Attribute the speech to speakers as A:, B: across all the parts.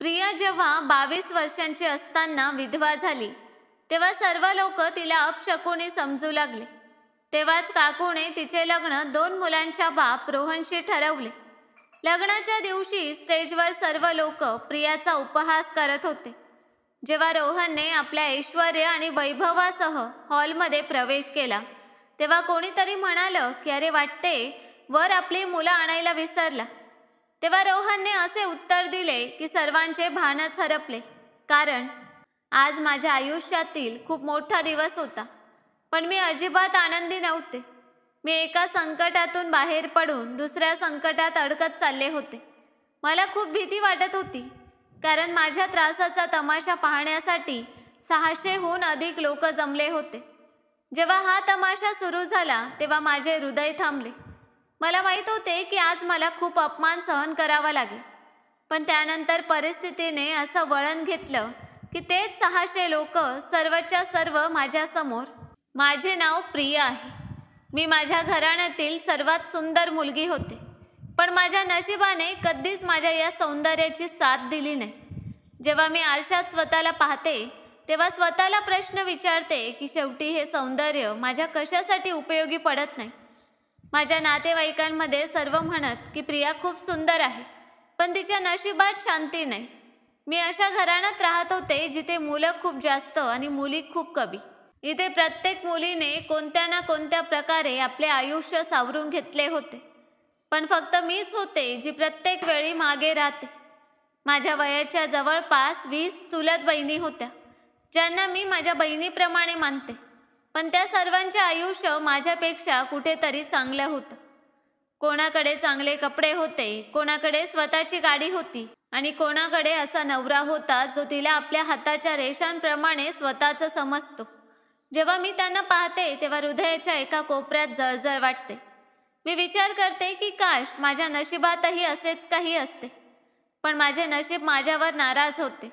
A: प्रिया जेव्हा 22 वर्षांची असताना विधवा झाली तेव्हा सर्व लोक तिला अपशकुनी समजू लागले। तेव्हाच काकूने तिचे लग्न 2 मुलांच्या बाप रोहनशी ठरवले। लग्नाच्या दिवशी स्टेजवर सर्व लोक प्रियाचा उपहास करत होते। जेव्हा रोहनने आपल्या ऐश्वर्य आणि वैभवासह हॉलमध्ये प्रवेश केला तेव्हा कोणीतरी म्हणालं की अरे वाटते वर आपली मुलं आणायला विसरला। तेव्हा रोहनने असे उत्तर दिले की सर्वांचे भानच हरपले, कारण आज माझ्या आयुष्यातील खूप मोठा दिवस होता, पण मी अजिबात आनंदी नव्हते। मी एका संकटातून बाहेर पडून दुसऱ्या संकटात अडकत चालले होते। मला खूप भीती वाटत होती, कारण माझ्या त्रासाचा तमाशा पाहण्यासाठी 600हून अधिक लोक जमले होते। जेव्हा हा तमाशा सुरू झाला तेव्हा माझे हृदय थांबले। मला माहीत होते की आज मला खूप अपमान सहन करावा लागेल, पण त्यानंतर परिस्थितीने असं वळण घेतलं की तेच 600 लोक सर्वच्या सर्व माझ्यासमोर। माझे नाव प्रिया आहे। मी माझ्या घराण्यातील सर्वात सुंदर मुलगी होते, पण माझ्या नशिबाने कधीच माझ्या या सौंदर्याची साथ दिली नाही। जेव्हा मी आरशात स्वतःला पाहते तेव्हा स्वतःला प्रश्न विचारते की शेवटी हे सौंदर्य माझ्या कशासाठी उपयोगी पडत नाही। माझ्या नातेवाईकांमध्ये सर्व म्हणत की प्रिया खूप सुंदर आहे, पण तिच्या नशिबात शांती नाही। मी अशा घराण्यात राहत होते जिथे मुलं खूप जास्त आणि मुली खूप कमी। इथे प्रत्येक मुलीने कोणत्या ना कोणत्या प्रकारे आपले आयुष्य सावरून घेतले होते, पण फक्त मीच होते जी प्रत्येक वेळी मागे राहते। माझ्या वयाच्या जवळपास 20 चुलत बहिणी होत्या, ज्यांना मी माझ्या बहिणीप्रमाणे मानते, पण त्या सर्वांचे आयुष्य माझ्यापेक्षा कुठेतरी चांगलं होतं। कोणाकडे चांगले कपडे होते, कोणाकडे स्वतःची गाडी होती आणि कोणाकडे असा नवरा होता जो तिला आपल्या हाताच्या रेषांप्रमाणे स्वतःचं समजतो। जेव्हा मी त्यांना पाहते तेव्हा हृदयाच्या एका कोपऱ्यात जळजळ वाटते। मी विचार करते की काश माझ्या नशिबातही असेच काही असते, पण माझे नशीब माझ्यावर नाराज होते।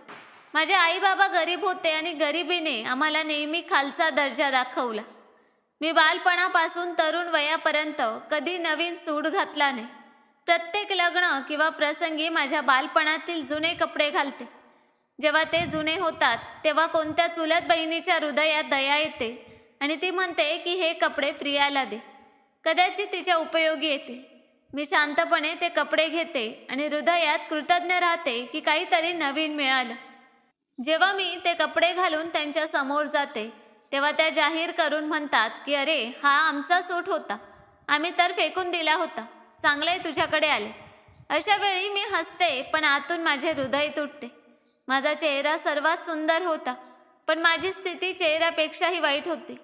A: माझे आई बाबा गरीब होते आणि गरिबीने आम्हाला नेहमी खालचा दर्जा दाखवला। मी बालपणापासून तरुण वयापर्यंत कधी नवीन सूट घातला नाही। प्रत्येक लग्न किंवा प्रसंगी माझ्या बालपणातील जुने कपडे घालते। जेव्हा ते जुने होतात तेव्हा कोणत्या चुलत बहिणीच्या हृदयात दया येते आणि ती म्हणते की हे कपडे प्रियाला दे, कदाचित तिच्या उपयोगी येतील। मी शांतपणे ते कपडे घेते आणि हृदयात कृतज्ञ राहते की काहीतरी नवीन मिळालं। जेव्हा मी ते कपडे घालून त्यांच्या समोर जाते तेव्हा त्या जाहीर करून म्हणतात की अरे हा आमचा सूट होता, आम्ही तर फेकून दिला होता, चांगले तुझ्याकडे आले। अशा वेळी मी हसते, पण आतून माझे हृदय तुटते। माझा चेहरा सर्वात सुंदर होता, पण माझी स्थिती चेहऱ्यापेक्षाही वाईट होती।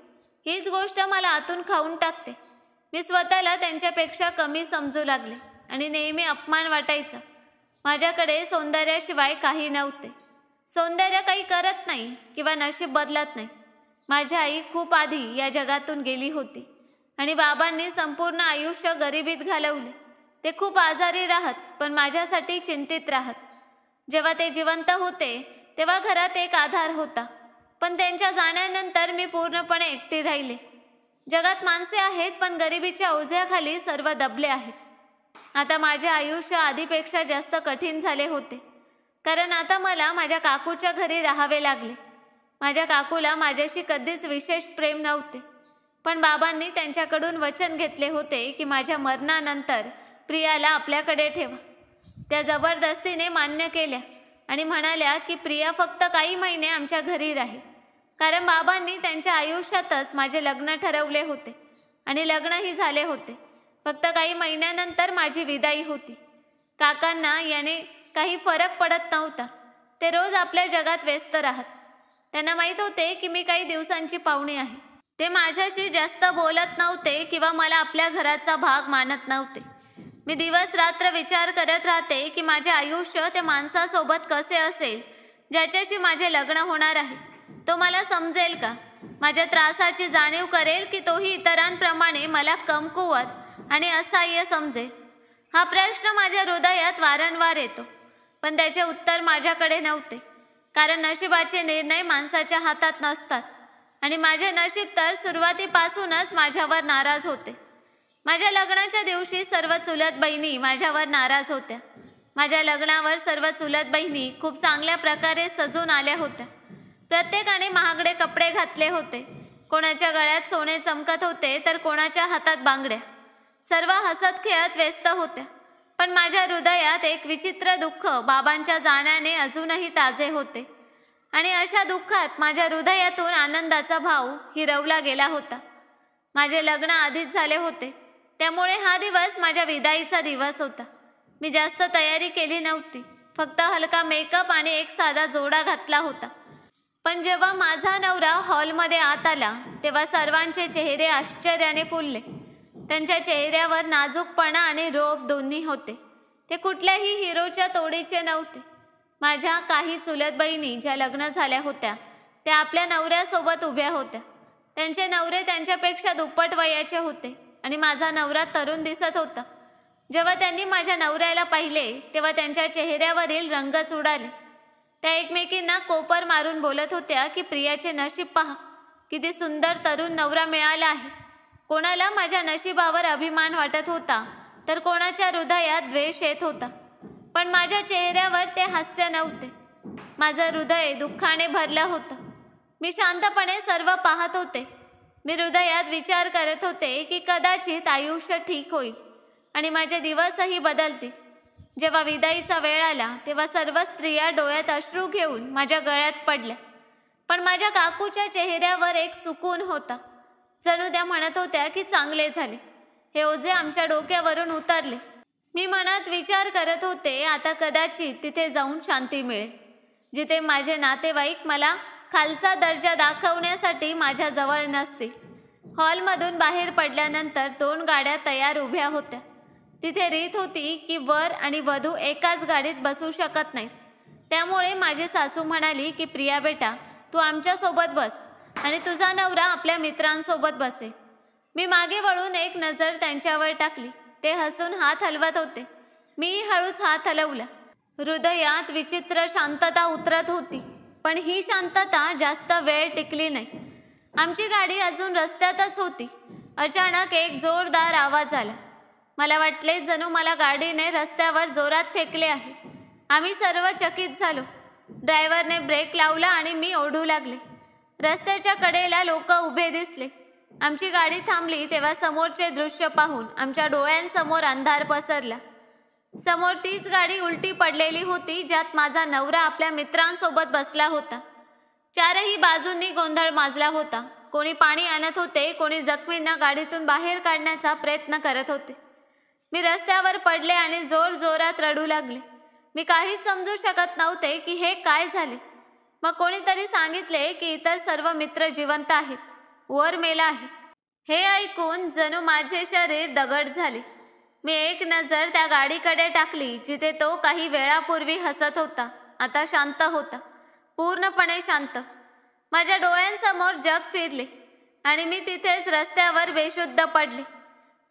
A: हीच गोष्ट मला आतून खाऊन टाकते। मी स्वतःला त्यांच्यापेक्षा कमी समजू लागले आणि नेहमी अपमान वाटायचा। माझ्याकडे सौंदर्याशिवाय काही नव्हते। सौंदर्य काही करत नाही किंवा नशीब बदलत नाही। माझी आई खूप आधी या जगातून गेली होती आणि बाबांनी संपूर्ण आयुष्य गरिबीत घालवले। ते खूप आजारी राहत, पण माझ्यासाठी चिंतित राहत। जेव्हा ते जिवंत होते तेव्हा घरात एक आधार होता, पण त्यांच्या जाण्यानंतर मी पूर्णपणे एकटी राहिले। जगात माणसे आहेत, पण गरिबीच्या ओझ्याखाली सर्व दबले आहेत। आता माझे आयुष्य आधीपेक्षा जास्त कठीण झाले होते, कारण आता मला माझ्या काकूच्या घरी राहावे लागले। माझ्या काकूला माझ्याशी कधीच विशेष प्रेम नव्हते, पण बाबांनी त्यांच्याकडून वचन घेतले होते की माझ्या मरणानंतर प्रियाला आपल्याकडे ठेवा। त्या जबरदस्तीने मान्य केल्या आणि म्हणाल्या की प्रिया फक्त काही महिने आमच्या घरी राहील, कारण बाबांनी त्यांच्या आयुष्यातच माझे लग्न ठरवले होते आणि लग्नही झाले होते। फक्त काही महिन्यानंतर माझी विदाई होती। काकांना याने काही फरक पडत नव्हता। ते रोज आपल्या जगात व्यस्त राहत। त्यांना माहीत होते की मी काही दिवसांची पाहुणी आहे। ते माझ्याशी जास्त बोलत नव्हते किंवा मला आपल्या घराचा भाग मानत नव्हते। मी दिवस रात्र विचार करत राहते की माझे आयुष्य त्या माणसासोबत कसे असेल ज्याच्याशी माझे लग्न होणार आहे। तो मला समजेल का? माझ्या त्रासाची जाणीव करेल की तोही इतरांप्रमाणे मला कमकुवत आणि असहाय्य समजेल? हा प्रश्न माझ्या हृदयात वारंवार येतो, पण त्याचे उत्तर माझ्याकडे नव्हते, कारण नशिबाचे निर्णय माणसाच्या हातात नसतात आणि माझे नशीब तर सुरुवातीपासूनच माझ्यावर नाराज होते। माझ्या लग्नाच्या दिवशी सर्व चुलत बहिणी माझ्यावर नाराज होत्या। माझ्या लग्नावर सर्व चुलत बहिणी खूप चांगल्या प्रकारे सजून आल्या होत्या. प्रत्येकाने महागडे कपडे घातले होते. कोणाच्या गळ्यात सोने चमकत होते तर कोणाच्या हातात बांगड्या. सर्व हसत खेळत व्यस्त होत्या. पण माझ्या हृदयात एक विचित्र दुःख बाबांच्या जाण्याने अजूनही ताजे होते. आणि अशा दुःखात माझ्या हृदयातून आनंदाचा भाव हिरवला गेला होता. माझे लग्न आधीच झाले होते, त्यामुळे हा दिवस माझ्या विदाईचा दिवस होता. मी जास्त तयारी केली नव्हती. फक्त हलका मेकअप आणि एक साधा जोडा घातला होता. पण जेव्हा माझा नवरा हॉलमध्ये आत आला तेव्हा सर्वांचे चेहरे आश्चर्याने फुलले. त्यांच्या चेहऱ्यावर नाजूकपणा आणि रोब दोन्ही होते. ते कुठल्याही हिरोच्या तोडीचे नव्हते. माझ्या काही चुलत बहिणी ज्या लग्न झाल्या होत्या त्या आपल्या नवऱ्यासोबत उभ्या होत्या. त्यांचे नवरे त्यांच्यापेक्षा दुप्पट वयाचे होते आणि माझा नवरा तरुण दिसत होता. जेव्हा त्यांनी माझ्या नवऱ्याला पाहिले तेव्हा त्यांच्या चेहऱ्यावरील रंगच उडाले. त्या एकमेकींना कोपर मारून बोलत होत्या की प्रियाचे नशीब पहा, किती सुंदर तरुण नवरा मिळाला आहे. कोणाला माझ्या नशिबावर अभिमान वाटत होता तर कोणाच्या हृदयात द्वेष येत होता. पण माझ्या चेहऱ्यावर ते हास्य नव्हते. माझं हृदय दुःखाने भरलं होतं. मी शांतपणे सर्व पाहत होते. मी हृदयात विचार करत होते की कदाचित आयुष्य ठीक होईल आणि माझे दिवसही बदलतील. जेव्हा विदाईचा वेळ आला तेव्हा सर्व स्त्रिया डोळ्यात अश्रू घेऊन माझ्या गळ्यात पडल्या. पण माझ्या काकूच्या चेहऱ्यावर एक सुकून होता. जणू त्या म्हणत होत्या की चांगले झाले, हे ओझे आमच्या डोक्यावरून उतरले. मी मनात विचार करत होते आता कदाचित तिथे जाऊन शांती मिळेल, जिथे माझे नातेवाईक मला खालचा दर्जा दाखवण्यासाठी माझ्या जवळ नसतील. हॉलमधून बाहेर पडल्यानंतर 2 गाड्या तयार उभ्या होत्या. तिथे रीत होती की वर आणि वधू एकाच गाडीत बसू शकत नाहीत. त्यामुळे माझी सासू म्हणाली की प्रिया बेटा, तू आमच्यासोबत बस आणि तुझा नवरा आपल्या मित्रांसोबत बसेल. मी मागे वळून एक नजर त्यांच्यावर टाकली. ते हसून हात हलवत होते. मी हळूच हात हलवला. हृदयात विचित्र शांतता उतरत होती. पण ही शांतता जास्त वेळ टिकली नाही. आमची गाडी अजून रस्त्यातच होती. अचानक एक जोरदार आवाज आला. मला वाटले जणू मला गाडीने रस्त्यावर जोरात फेकले आहे. आम्ही सर्व चकित झालो. ड्रायव्हरने ब्रेक लावला आणि मी ओढू लागले. रस्त्याच्या कडेला लोक उभे दिसले. आमची गाडी थांबली तेव्हा समोरचे दृश्य पाहून आमच्या डोळ्यांसमोर अंधार पसरला. समोर तीच गाडी उलटी पडलेली होती ज्यात माझा नवरा आपल्या मित्रांसोबत बसला होता. 4ही बाजूंनी गोंधळ माजला होता. कोणी पाणी आणत होते, कोणी जखमींना गाडीतून बाहेर काढण्याचा प्रयत्न करत होते. मी रस्त्यावर पडले आणि जोर जोरात रडू लागले. मी काहीच समजू शकत नव्हते की हे काय झाले. मग कोणीतरी सांगितले की इतर सर्व मित्र जिवंत आहेत, वर मेला आहे. हे ऐकून जणू माझे शरीर दगड झाले. मी एक नजर त्या गाडीकडे टाकली जिथे तो काही वेळापूर्वी हसत होता. आता शांत होता, पूर्णपणे शांत. माझ्या डोळ्यांसमोर जग फिरले आणि मी तिथेच रस्त्यावर बेशुद्ध पडले.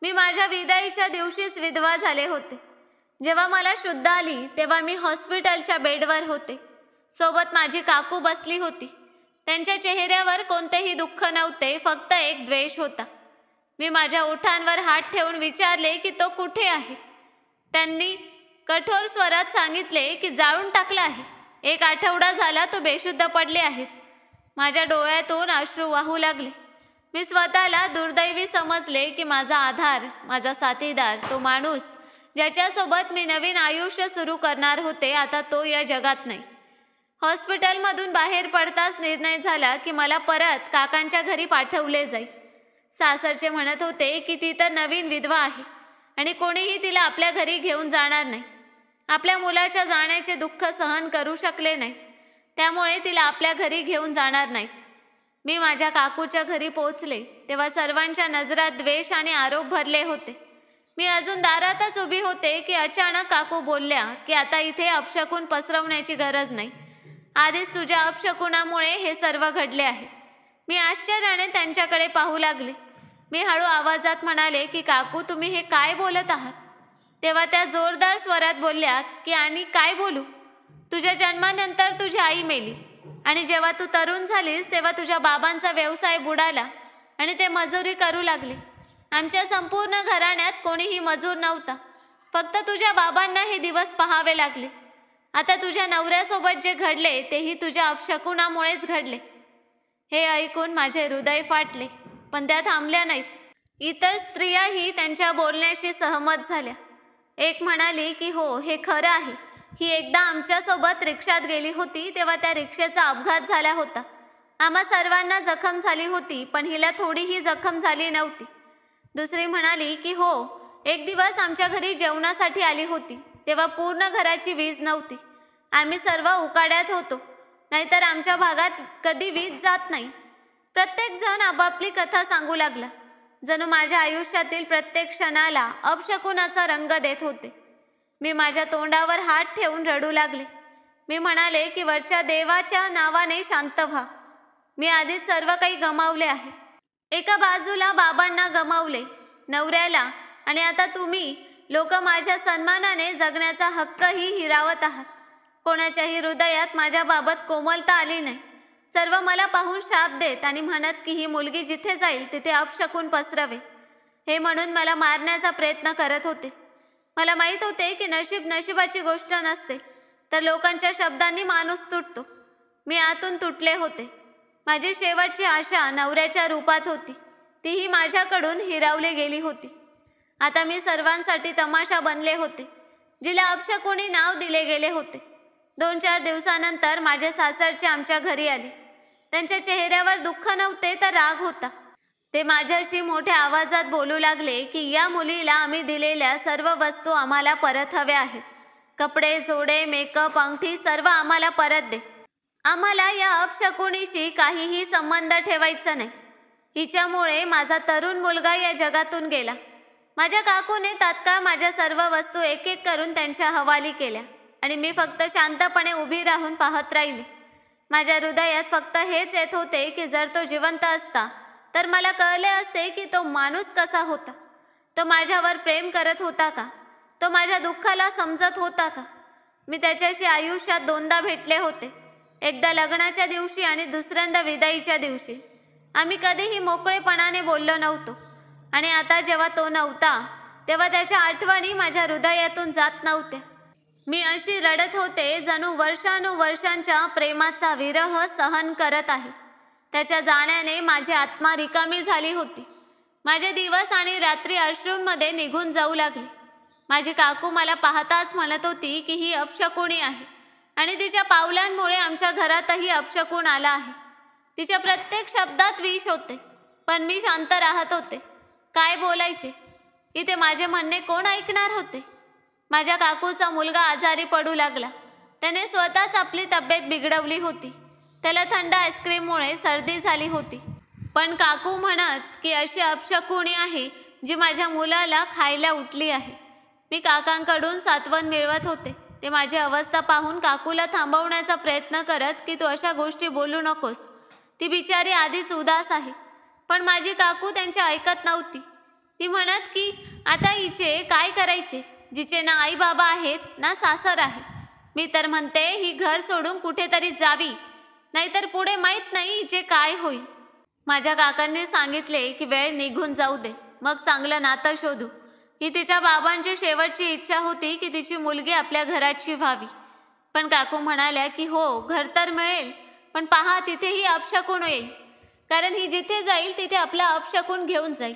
A: मी माझ्या विदाईच्या दिवशीच विधवा झाले होते. जेव्हा मला शुद्ध आली तेव्हा मी हॉस्पिटलच्या बेडवर होते. सोबत माझी काकू बसली होती. त्यांच्या चेहऱ्यावर कोणतेही दुःख नव्हते, फक्त एक द्वेष होता. मी माझ्या ओठांवर हात ठेवून विचारले की तो कुठे आहे. त्यांनी कठोर स्वरात सांगितले की जाळून टाकला आहे. 1 आठवडा झाला तो बेशुद्ध पडले आहेस. माझ्या डोळ्यातून अश्रू वाहू लागले. मी स्वतःला दुर्दैवी समजले की माझा आधार, माझा साथीदार, तो माणूस ज्याच्यासोबत मी नवीन आयुष्य सुरू करणार होते, आता तो या जगात नाही. हॉस्पिटलमधून बाहेर पडताच निर्णय झाला की मला परत काकांच्या घरी पाठवले जाईल. सासरचे म्हणत होते की ती तर नवीन विधवा आहे आणि कोणीही तिला आपल्या घरी घेऊन जाणार नाही. आपल्या मुलाच्या जाण्याचे दुःख सहन करू शकले नाही, त्यामुळे तिला आपल्या घरी घेऊन जाणार नाही. मी माझ्या काकूच्या घरी पोहोचले तेव्हा सर्वांच्या नजरात द्वेष आणि आरोप भरले होते. मी अजून दारातच उभी होते की अचानक काकू बोलल्या की आता इथे अपशकुन पसरवण्याची गरज नाही. आधीच तुझ्या अपशकुनामुळे हे सर्व घडले आहे. मी आश्चर्याने त्यांच्याकडे पाहू लागले. मी हळू आवाजात म्हणाले की काकू, तुम्ही हे काय बोलत आहात. तेव्हा त्या जोरदार स्वरात बोलल्या की आणि काय बोलू. तुझ्या जन्मानंतर तुझी आई मेली आणि जेव्हा तू तरुण झालीस तेव्हा तुझ्या बाबांचा व्यवसाय बुडाला आणि ते मजुरी करू लागले. आमच्या संपूर्ण घराण्यात कोणीही मजूर नव्हता. फक्त तुझ्या बाबांना हे दिवस पाहावे लागले. आता तुझ्या नवऱ्यासोबत जे घडले तेही तुझ्या अपशकुनामुळेच घडले. हे ऐकून माझे हृदय फाटले, पण त्या थांबल्या नाहीत. इतर स्त्रियाही त्यांच्या बोलण्याशी सहमत झाल्या. एक म्हणाली की हो, हे खरं आहे. ही एकदा आमच्यासोबत रिक्षात गेली होती, तेव्हा त्या रिक्षेचा अपघात झाला होता. आम्हा सर्वांना जखम झाली होती, पण हिला थोडीही जखम झाली नव्हती. दुसरी म्हणाली की हो, एक दिवस आमच्या घरी जेवणासाठी आली होती, तेव्हा पूर्ण घराची वीज नव्हती. आम्ही सर्व उकाड्यात होतो, नाहीतर आमच्या भागात कधी वीज जात नाही. प्रत्येक जण आपापली कथा सांगू लागला. जणू माझ्या आयुष्यातील प्रत्येक क्षणाला अपशकुनाचा रंग देत होते. मी माझ्या तोंडावर हात ठेवून रडू लागले. मी म्हणाले की वरच्या देवाच्या नावाने शांत व्हा. मी आधीच सर्व काही गमावले आहे. एका बाजूला बाबांना गमावले, नवऱ्याला, आणि आता तुम्ही लोक माझ्या सन्मानाने जगण्याचा हक्कही हिरावत आहात. कोणाच्याही हृदयात माझ्याबाबत कोमलता आली नाही. सर्व मला पाहून शाप देत आणि म्हणत की ही मुलगी जिथे जाईल तिथे अपशकुन पसरवे. हे म्हणून मला मारण्याचा प्रयत्न करत होते. मला माहीत होते की नशीब नशिबाची गोष्ट नसते, तर लोकांच्या शब्दांनी माणूस तुटतो. मी आतून तुटले होते. माझी शेवटची आशा नवऱ्याच्या रूपात होती, तीही माझ्याकडून हिरावली गेली होती. आता मी सर्वांसाठी तमाशा बनले होते, जिला अपशकुनी नाव दिले गेले होते. 2-4 दिवसानंतर माझे सासरचे आमच्या घरी आले. त्यांच्या चेहऱ्यावर दुःख नव्हते, तर राग होता. ते माझ्याशी मोठ्या आवाजात बोलू लागले की या मुलीला आम्ही दिलेल्या सर्व वस्तू आम्हाला परत हव्या आहेत. कपडे, जोडे, मेकअप, अंगठी सर्व आम्हाला परत दे. आम्हाला या अपशकुनीशी काहीही संबंध ठेवायचा नाही. हिच्यामुळे माझा तरुण मुलगा या जगातून गेला. माझ्या काकूने तात्काळ माझ्या सर्व वस्तू एक एक करून त्यांच्या हवाली केल्या आणि मी फक्त शांतपणे उभी राहून पाहत राहिले. माझ्या हृदयात फक्त हेच येत होते की जर तो जिवंत असता तर मला कळले असते की तो माणूस कसा होता. तो माझ्यावर प्रेम करत होता का? तो माझ्या दुःखाला समजत होता का? मी त्याच्याशी आयुष्यात 2दा भेटले होते, एकदा लग्नाच्या दिवशी आणि दुसऱ्यांदा विदाईच्या दिवशी. आम्ही कधीही मोकळेपणाने बोललो नव्हतो, आणि आता जेव्हा तो नव्हता तेव्हा त्याच्या आठवणी माझ्या हृदयातून जात नव्हत्या. मी अशी रडत होते जणू वर्षानुवर्षांच्या प्रेमाचा विरह सहन करत आहे. त्याच्या जाण्याने माझी आत्मा रिकामी झाली होती. माझे दिवस आणि रात्री अश्रूंमध्ये निघून जाऊ लागले. माझी काकू मला पाहताच म्हणत होती की ही अपशकुनी आहे आणि तिच्या पावलांमुळे आमच्या घरातही अपशकुन आला आहे. तिच्या प्रत्येक शब्दात विष होते, पण मी शांत राहत होते. काय बोलायचे? इथे माझे म्हणणे कोण ऐकणार होते? माझ्या काकूचा मुलगा आजारी पडू लागला. त्याने स्वतःच आपली तब्येत बिघडवली होती. त्याला थंड आईस्क्रीममुळे सर्दी झाली होती. पण काकू म्हणत की अशी अपशकुनी आहे जी माझ्या मुलाला खायला उठली आहे. मी काकांकडून सांत्वन मिळवत होते. ते माझी अवस्था पाहून काकूला थांबवण्याचा प्रयत्न करत की तू अशा गोष्टी बोलू नकोस, ती बिचारी आधीच उदास आहे. पण माझी काकू त्यांचे ऐकत नव्हती. ती म्हणत की आता हिचे काय करायचे, जिचे ना आई बाबा आहेत ना सासर आहे. मी तर म्हणते ही घर सोडून कुठेतरी जावी, नाहीतर पुढे माहीत नाही हिचे काय होईल. माझ्या काकांनी सांगितले की वेळ निघून जाऊ दे, मग चांगलं नातं शोधू. ही तिच्या बाबांची शेवटची इच्छा होती की तिची मुलगी आपल्या घराची व्हावी. पण काकू म्हणाल्या की हो, घर तर मिळेल, पण पहा तिथेही अपशकुन येईल, कारण ही जिथे जाईल तिथे आपला अपशकुन घेऊन जाईल.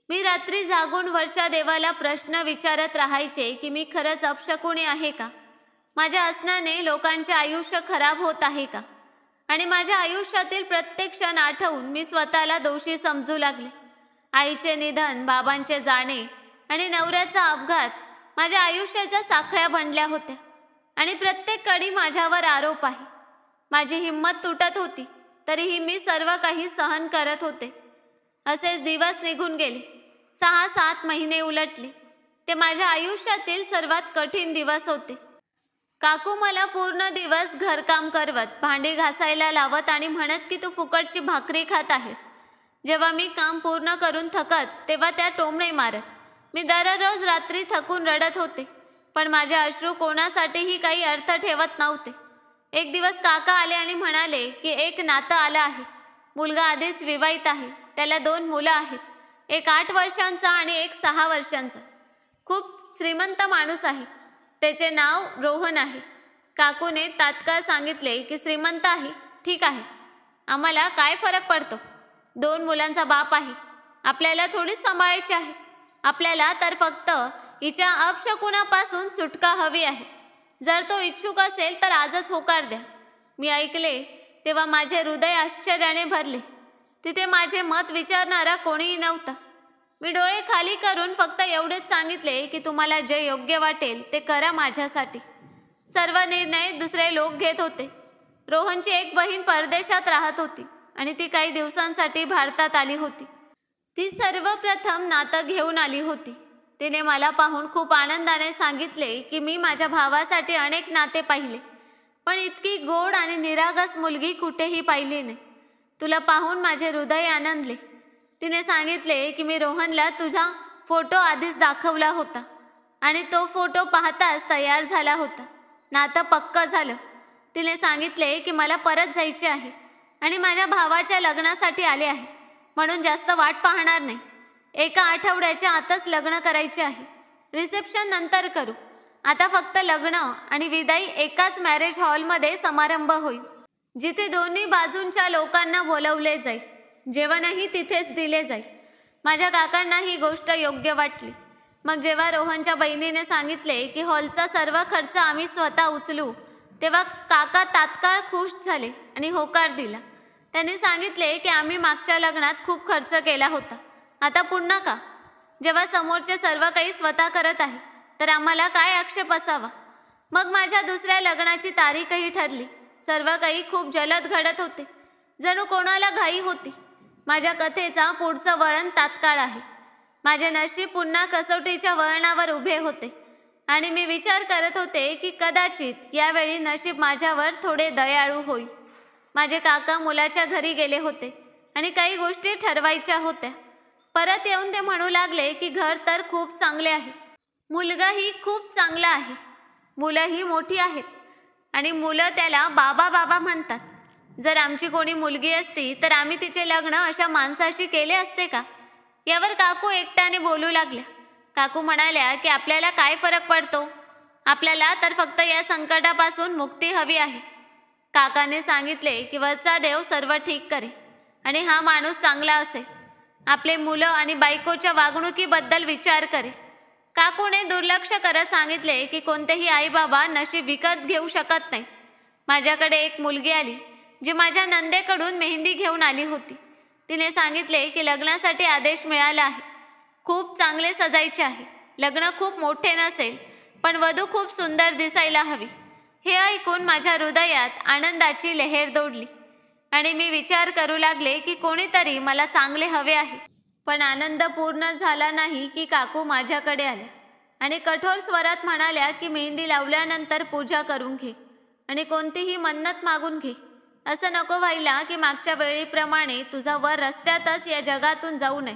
A: मी रात्री जागून वरच्या देवाला प्रश्न विचारत राहायचे की मी खरंच अपशकुनी आहे का? माझ्या असण्याने लोकांचे आयुष्य खराब होत आहे का? आणि माझ्या आयुष्यातील प्रत्येक क्षण आठवून मी स्वतःला दोषी समजू लागले. आईचे निधन, बाबांचे जाणे आणि नवऱ्याचा अपघात माझ्या आयुष्याच्या साखळ्या बनल्या होत्या, आणि प्रत्येक कडी माझ्यावर आरोप आहे. माझी हिंमत तुटत होती, तरीही मी सर्व काही सहन करत होते. असेच दिवस निघून गेले. 6-7 महिने उलटले. ते माझ्या आयुष्यातील सर्वात कठीण दिवस होते. काकू मला पूर्ण दिवस घरकाम करवत, भांडी घासायला लावत आणि म्हणत की तू फुकटची भाकरी खात आहेस. जेव्हा मी काम पूर्ण करून थकत तेव्हा त्या टोमणे मारत. मी दररोज रात्री थकून रडत होते, पण माझे अश्रू कोणासाठीही काही अर्थ ठेवत नव्हते. एक दिवस काका आले आणि म्हणाले की एक नातं आलं आहे. मुलगा आधीच विवाहित आहे, त्याला 2 मुलं आहेत, एक 8 वर्षांचा आणि एक 6 वर्षांचा. खूप श्रीमंत माणूस आहे. त्याचे नाव रोहन आहे. काकूने तात्काळ सांगितले की श्रीमंत आहे, ठीक आहे, आम्हाला काय फरक पडतो. 2 मुलांचा बाप आहे. आपल्याला थोडीच सांभाळायची आहे. आपल्याला तर फक्त हिच्या अपशकुनापासून सुटका हवी आहे. जर तो इच्छुक असेल तर आजच होकार द्या. मी ऐकले तेव्हा माझे हृदय आश्चर्याने भरले. तिथे माझे मत विचारणारा कोणीही नव्हता. मी डोळे खाली करून फक्त एवढेच सांगितले की तुम्हाला जे योग्य वाटेल ते करा माझ्यासाठी. सर्व निर्णय दुसरे लोक घेत होते. रोहनची एक बहीण परदेशात राहत होती आणि ती काही दिवसांसाठी भारतात आली होती. ती सर्वप्रथम नातं घेऊन आली होती. तिने मला पाहून खूप आनंदाने सांगितले की मी माझ्या भावासाठी अनेक नाते पाहिले, पण इतकी गोड आणि निरागस मुलगी कुठेही पाहिली नाही. तुला पाहून माझे हृदय आनंदले. तिने सांगितले की मी रोहनला तुझा फोटो आधीच दाखवला होता आणि तो फोटो पाहताच तयार झाला होता. नातं पक्क झालं. तिने सांगितले की मला परत जायचे आहे आणि माझ्या भावाच्या लग्नासाठी आले आहे, म्हणून जास्त वाट पाहणार नाही. 1 आठवड्याच्या आतच लग्न करायचे आहे. रिसेप्शन नंतर करू. आता फक्त लग्न आणि विदाई एकाच मॅरेज हॉलमध्ये समारंभ होईल, जिथे दोन्ही बाजूंच्या लोकांना बोलवले जाईल. जेवणही तिथेच दिले जाईल. माझ्या काकांना ही गोष्ट योग्य वाटली. मग जेव्हा रोहनच्या बहिणीने सांगितले की हॉलचा सर्व खर्च आम्ही स्वतः उचलू, तेव्हा काका तात्काळ खुश झाले आणि होकार दिला. त्यांनी सांगितले की आम्ही मागच्या लग्नात खूप खर्च केला होता, आता पुन्हा का? जेव्हा समोरचे सर्व काही स्वतः करत आहे तर आम्हाला काय आक्षेप असावा? मग माझ्या दुसऱ्या लग्नाची तारीखही ठरली. सर्व काही खूप जलद घडत होते, जणू कोणाला घाई होती. माझ्या कथेचा पुढचं वळण तात्काळ आहे. माझे नशीब पुन्हा कसोटीच्या वळणावर उभे होते आणि मी विचार करत होते की कदाचित यावेळी नशीब माझ्यावर थोडे दयाळू होईल. माझे काका मुलाच्या घरी गेले होते आणि काही गोष्टी ठरवायच्या होत्या. परत येऊन ते म्हणू लागले की घर तर खूप चांगले आहे, मुलगाही खूप चांगला आहे, मुलंही मोठी आहेत आणि मुलं त्याला बाबा बाबा म्हणतात. जर आमची कोणी मुलगी असती तर आम्ही तिचे लग्न अशा माणसाशी केले असते का? यावर काकू एकट्याने बोलू लागल्या. काकू म्हणाल्या की आपल्याला काय फरक पडतो? आपल्याला तर फक्त या संकटापासून मुक्ती हवी आहे. काकाने सांगितले की वरचा देव सर्व ठीक करे आणि हा माणूस चांगला असेल. आपले मुलं आणि बायकोच्या वागणुकीबद्दल विचार करे. काकूने दुर्लक्ष करत सांगितले की कोणतेही आई बाबा नशीब विकत घेऊ शकत नाही. माझ्याकडे एक मुलगी आली जी माझ्या नंदेकडून मेहंदी घेऊन आली होती. तिने सांगितले की लग्नासाठी आदेश मिळाला आहे. खूप चांगले सजायचे आहे. लग्न खूप मोठे नसेल, पण वधू खूप सुंदर दिसायला हवी. हे ऐकून माझ्या हृदयात आनंदाची लहेर दौडली आणि मी विचार करू लागले की कोणीतरी मला चांगले हवे आहे. पण आनंद पूर्ण झाला नाही की काकू माझ्याकडे आल्या आणि कठोर स्वरात म्हणाल्या की मेहंदी लावल्यानंतर पूजा करून घे आणि कोणतीही मन्नत मागून घे. असं नको व्हायला की मागच्या वेळीप्रमाणे तुझा वर रस्त्यातच या जगातून जाऊ नये.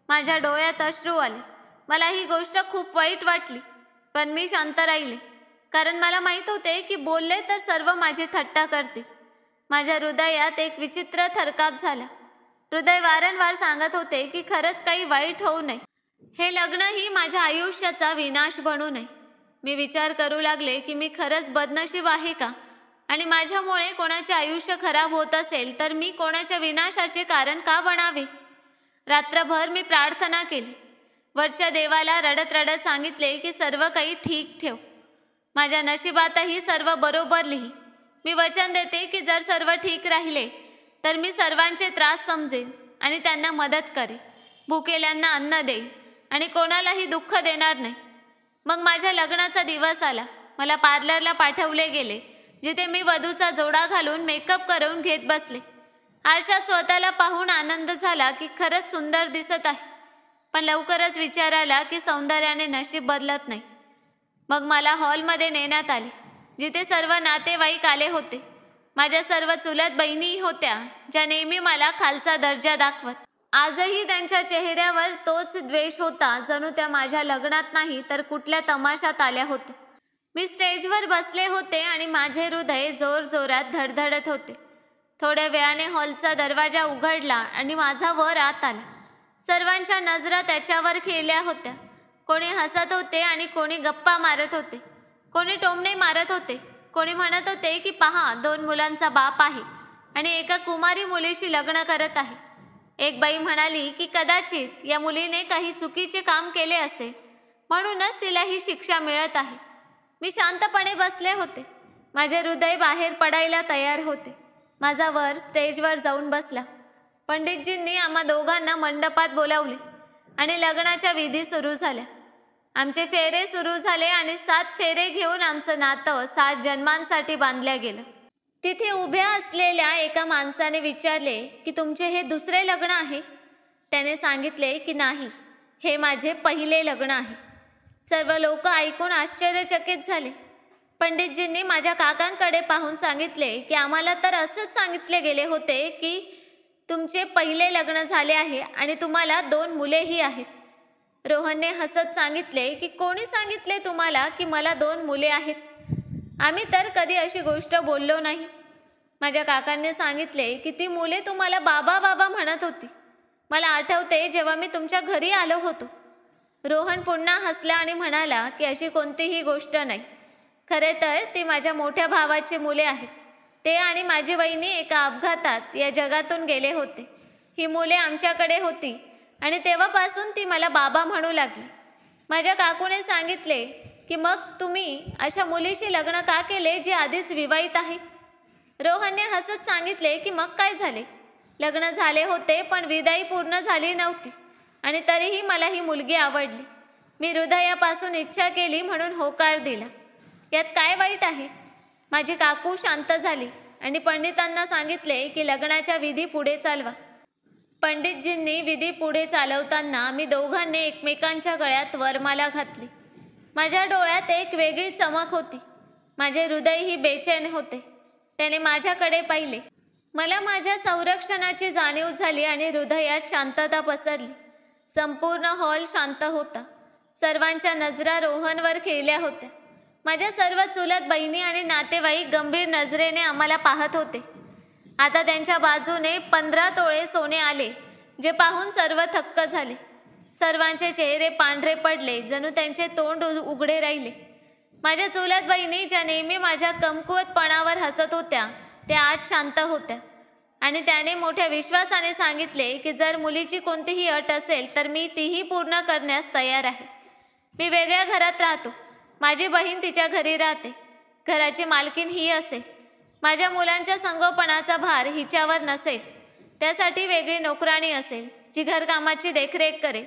A: माझ्या डोळ्यात अश्रू आले. मला ही गोष्ट खूप वाईट वाटली, पण मी शांत राहिले, कारण मला माहीत होते की बोलले तर सर्व माझी थट्टा करतील. माझ्या हृदयात एक विचित्र थरकाप झाला. हृदय वारंवार सांगत होते की खरंच काही वाईट होऊ नये. हे लग्नही माझ्या आयुष्याचा विनाश बनू नये. मी विचार करू लागले की मी खरंच बदनशीब आहे का? आणि माझ्यामुळे कोणाचे आयुष्य खराब होत असेल तर मी कोणाच्या विनाशाचे कारण का बनावे? रात्रभर मी प्रार्थना केली. वरच्या देवाला रडत रडत सांगितले की सर्व काही ठीक ठेव. माझ्या नशिबातही सर्व बरोबर लिही. मी वचन देते की जर सर्व ठीक राहिले तर मी सर्वांचे त्रास समजेन आणि त्यांना मदत करेन. भुकेल्यांना अन्न देईल आणि कोणालाही दुःख देणार नाही. मग माझ्या लग्नाचा दिवस आला. मला पार्लरला पाठवले गेले, जिथे मी वधूचा जोडा घालून मेकअप करून घेत बसले. आरशात स्वतःला पाहून आनंद झाला की खरंच सुंदर दिसत आहे. पण लवकरच विचार आला की सौंदर्याने नशीब बदलत नाही. मग मला हॉलमध्ये नेण्यात आले, जिथे सर्व नातेवाईक आले होते. माझ्या सर्व चुलत बहिणी होत्या, ज्या नेहमी मला खालचा दर्जा दाखवत. आजही त्यांच्या चेहऱ्यावर तोच द्वेष होता, जणू त्या माझ्या लग्नात नाही तर कुठल्या तमाशात आल्या होत्या. मी स्टेजवर बसले होते आणि माझे हृदय जोरजोरात धडधडत होते. थोड्या वेळाने हॉलचा दरवाजा उघडला आणि माझा वर आत आला. सर्वांच्या नजरा त्याच्यावर खेळल्या होत्या. कोणी हसत होते आणि कोणी गप्पा मारत होते, कोणी टोमणे मारत होते, कोणी म्हणत होते की पहा 2 मुलांचा बाप आहे आणि एका कुमारी मुलीशी लग्न करत आहे. एक बाई म्हणाली की कदाचित या मुलीने काही चुकीचे काम केले असेल, म्हणूनच तिला ही शिक्षा मिळत आहे. मी शांतपणे बसले होते. माझे हृदय बाहेर पडायला तयार होते. माझा वर स्टेजवर जाऊन बसला. पंडितजींनी आम्हा दोघांना मंडपात बोलावले आणि लग्नाच्या विधी सुरू झाल्या. आमचे फेरे सुरू झाले आणि 7 फेरे घेऊन आमचं नातं 7 जन्मांसाठी बांधल्या गेलं. तिथे उभ्या असलेल्या एका माणसाने विचारले की तुमचे हे दुसरे लग्न आहे? त्याने सांगितले की नाही, हे माझे पहिले लग्न आहे. सर्व लोक ऐकून आश्चर्यचकित झाले. पंडितजींनी माझ्या काकांकडे पाहून सांगितले की आम्हाला तर असंच सांगितले गेले होते की तुमचे पहिले लग्न झाले आहे आणि तुम्हाला 2 मुलेही आहेत. रोहनने हसत सांगितले की कोणी सांगितले तुम्हाला की मला 2 मुले आहेत? आम्ही तर कधी अशी गोष्ट बोललो नाही. माझ्या काकांनी सांगितले की ती मुले तुम्हाला बाबा बाबा म्हणत होती. मला आठवते जेव्हा मी तुमच्या घरी आलो होतो. रोहन पुन्हा हसला आणि म्हणाला की अशी कोणतीही गोष्ट नाही. खरे तर ती माझ्या मोठ्या भावाची मुले आहेत. ते आणि माझी वहिनी एका अपघातात या जगातून गेले होते. ही मुले आमच्याकडे होती आणि तेव्हापासून ती मला बाबा म्हणू लागली. माझ्या काकूने सांगितले की मग तुम्ही अशा मुलीशी लग्न का केले जी आधीच विवाहित आहे? रोहनने हसत सांगितले की मग काय झाले? लग्न झाले होते पण विदाई पूर्ण झाली नव्हती आणि तरीही मला ही मुलगी आवडली. मी हृदयापासून इच्छा केली म्हणून होकार दिला. यात काय वाईट आहे? माझी काकू शांत झाली आणि पंडितांना सांगितले की लग्नाच्या विधी पुढे चालवा. पंडितजींनी विधी पुढे चालवताना आम्ही दोघांनी एकमेकांच्या गळ्यात वरमाला घातली. माझ्या डोळ्यात एक वेगळी चमक होती. माझे हृदयही बेचैन होते. त्याने माझ्याकडे पाहिले. मला माझ्या संरक्षणाची जाणीव झाली आणि हृदयात शांतता पसरली. संपूर्ण हॉल शांत होता. सर्वांच्या नजरा रोहनवर खेळल्या होत्या. माझ्या सर्व चुलत बहिणी आणि नातेवाईक गंभीर नजरेने आम्हाला पाहत होते. आता त्यांच्या बाजूने 15 तोळे सोने आले, जे पाहून सर्व थक्क झाले. सर्वांचे चेहरे पांढरे पडले, जणू त्यांचे तोंड उघडे राहिले. माझ्या चुलत बहिणी ज्या नेहमी माझ्या कमकुवतपणावर हसत होत्या, त्या आज शांत होत्या आणि त्याने मोठ्या विश्वासाने सांगितले की जर मुलीची कोणतीही अट असेल तर मी तीही पूर्ण करण्यास तयार आहे. मी वेगळ्या घरात राहतो. माझी बहीण तिच्या घरी राहते. घराची मालकीण ही असेल. माझ्या मुलांच्या संगोपनाचा भार हिच्यावर नसेल. त्यासाठी वेगळी नोकराणी असेल, जी घरकामाची देखरेख करेल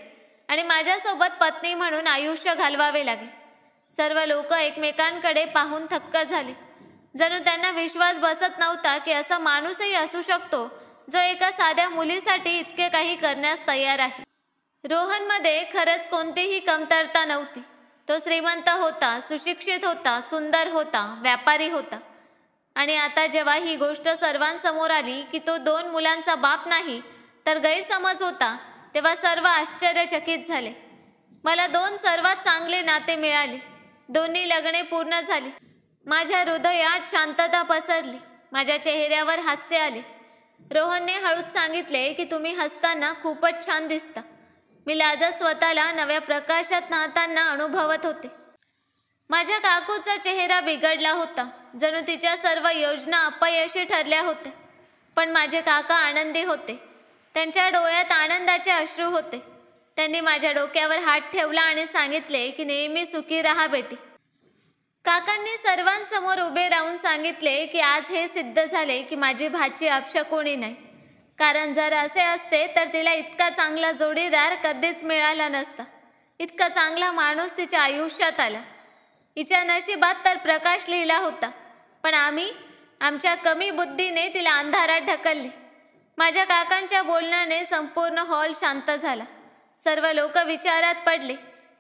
A: आणि माझ्यासोबत पत्नी म्हणून आयुष्य घालवावे लागेल. सर्व लोक एकमेकांकडे पाहून थक्क झाले. जणू त्यांना विश्वास बसत नव्हता की असा माणूसही असू शकतो जो एका साध्या मुलीसाठी इतके काही करण्यास तयार आहे. रोहनमध्ये खरंच कोणतीही कमतरता नव्हती. तो श्रीमंत होता, सुशिक्षित होता, सुंदर होता, व्यापारी होता. आणि आता जेव्हा ही गोष्ट सर्वांसमोर आली की तो 2 मुलांचा बाप नाही तर गैरसमज होता, तेव्हा सर्व आश्चर्यचकित झाले. मला 2 सर्वात चांगले नाते मिळाले. दोन्ही लग्ने पूर्ण झाली. माझ्या हृदयात शांतता पसरली. माझ्या चेहऱ्यावर हास्य आले. रोहनने हळूच सांगितले की तुम्ही हसताना खूपच छान दिसता. मी लाजत स्वतःला नव्या प्रकाशात नाहताना अनुभवत होते. माझ्या काकूचा चेहरा बिघडला होता, जणू तिच्या सर्व योजना अपयशी ठरल्या होत्या. पण माझे काका आनंदी होते. त्यांच्या डोळ्यात आनंदाचे अश्रू होते. त्यांनी माझ्या डोक्यावर हात ठेवला आणि सांगितले की नेहमी सुखी राहा बेटी. काकांनी सर्वांसमोर उभे राहून सांगितले की आज हे सिद्ध झाले की माझी भाची अपशकुनी नाही. कारण जर असे असते तर तिला इतका चांगला जोडीदार कधीच मिळाला नसता. इतका चांगला माणूस तिच्या आयुष्यात आला. हिच्या नशिबात तर प्रकाश लिहिला होता, पण आम्ही आमच्या कमी बुद्धीने तिला अंधारात ढकलले. माझ्या काकांच्या बोलण्याने संपूर्ण हॉल शांत झाला. सर्व लोक विचारात पडले.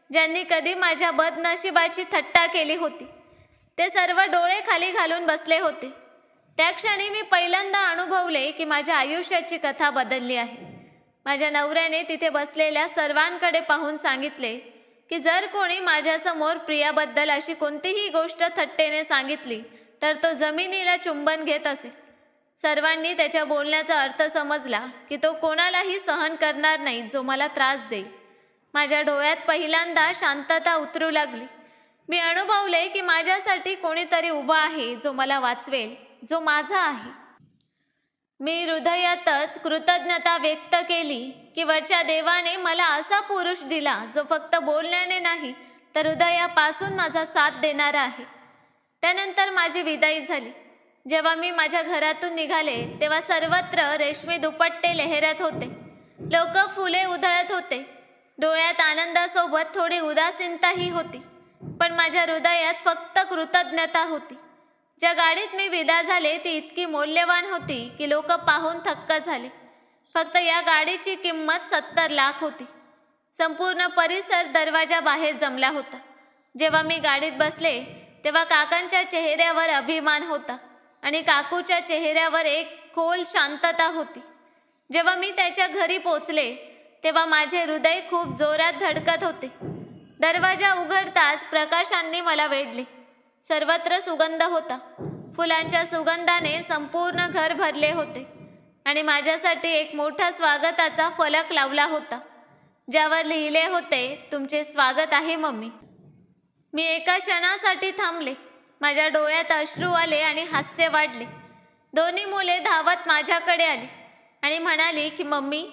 A: ज्यांनी कधी माझ्या बदनशिबाची थट्टा केली होती, ते सर्व डोळे खाली घालून बसले होते. त्या क्षणी मी पहिल्यांदा अनुभवले की माझ्या आयुष्याची कथा बदलली आहे. माझ्या नवऱ्याने तिथे बसलेल्या सर्वांकडे पाहून सांगितले की जर कोणी माझ्यासमोर प्रियाबद्दल अशी कोणतीही गोष्ट थट्टेने सांगितली तर तो जमिनीला चुंबन घेत असे. सर्वांनी त्याच्या बोलण्याचा अर्थ समजला की तो कोणालाही सहन करणार नाही जो मला त्रास देईल. माझ्या डोळ्यात पहिल्यांदा शांतता उतरू लागली. मी अनुभवले की माझ्यासाठी कोणीतरी उभा आहे, जो मला वाचवेल, जो माझा आहे. मी हृदयातच कृतज्ञता व्यक्त केली की वरच्या देवाने मला असा पुरुष दिला, जो फक्त बोलण्याने नाही तर हृदयापासून माझा साथ देणारा आहे. त्यानंतर माझी विदाई झाली. जेव्हा मी माझ्या घरातून निघाले तेव्हा सर्वत्र रेशमी दुपट्टे लहरत होते. लोक फुले उधळत होते. डोळ्यात आनंदासोबत थोडी उदासीनताही होती, पण माझ्या हृदयात फक्त कृतज्ञता होती. ज्या गाडीत मी विदा झाले ती इतकी मौल्यवान होती की लोक पाहून थक्क झाले. फक्त या गाडीची किंमत 70 लाख होती. संपूर्ण परिसर दरवाजा बाहेर जमला होता. जेव्हा मी गाडीत बसले तेव्हा काकांच्या चेहऱ्यावर अभिमान होता आणि काकूच्या चेहऱ्यावर एक खोल शांतता होती. जेव्हा मी त्याच्या घरी पोचले तेव्हा माझे हृदय खूप जोरात धडकत होते. दरवाजा उघडताच प्रकाशांनी मला वेढले. सर्वत्र सुगंध होता. फुलांच्या सुगंधाने संपूर्ण घर भरले होते आणि माझ्यासाठी एक मोठा स्वागताचा फलक लावला होता, ज्यावर लिहिले होते, तुमचे स्वागत आहे मम्मी. मी एका क्षणासाठी थांबले. माझ्या डोळ्यात अश्रू आले आणि हास्य वाढले. दोन्ही मुले धावत माझ्याकडे आली आणि म्हणाली की मम्मी,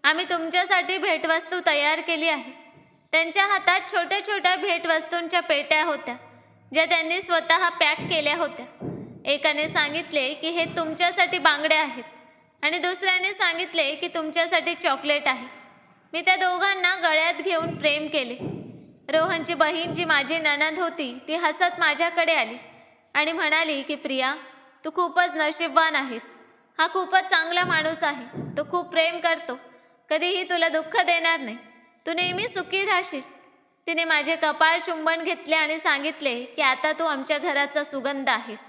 A: आम्ही तुमच्यासाठी भेटवस्तू तयार केली आहे. त्यांच्या हातात छोट्या छोट्या भेटवस्तूंच्या पेट्या होत्या, ज्या त्यांनी स्वतः पॅक केल्या होत्या. एकाने सांगितले की हे तुमच्यासाठी बांगड्या आहेत आणि दुसऱ्याने सांगितले की तुमच्यासाठी चॉकलेट आहे. मी त्या दोघांना गळ्यात घेऊन प्रेम केले. रोहनची बहीण, जी माझी नणंद होती, ती हसत माझ्याकडे आली आणि म्हणाली की प्रिया, तू खूपच नशीबवान आहेस. हा खूपच चांगला माणूस आहे. तो खूप प्रेम करतो, कधीही तुला दुःख देणार नाही. तू नेहमी सुखी राहशील. तिने माझे कपाळ चुंबन घेतले आणि सांगितले की आता तू आमच्या घराचा सुगंध आहेस.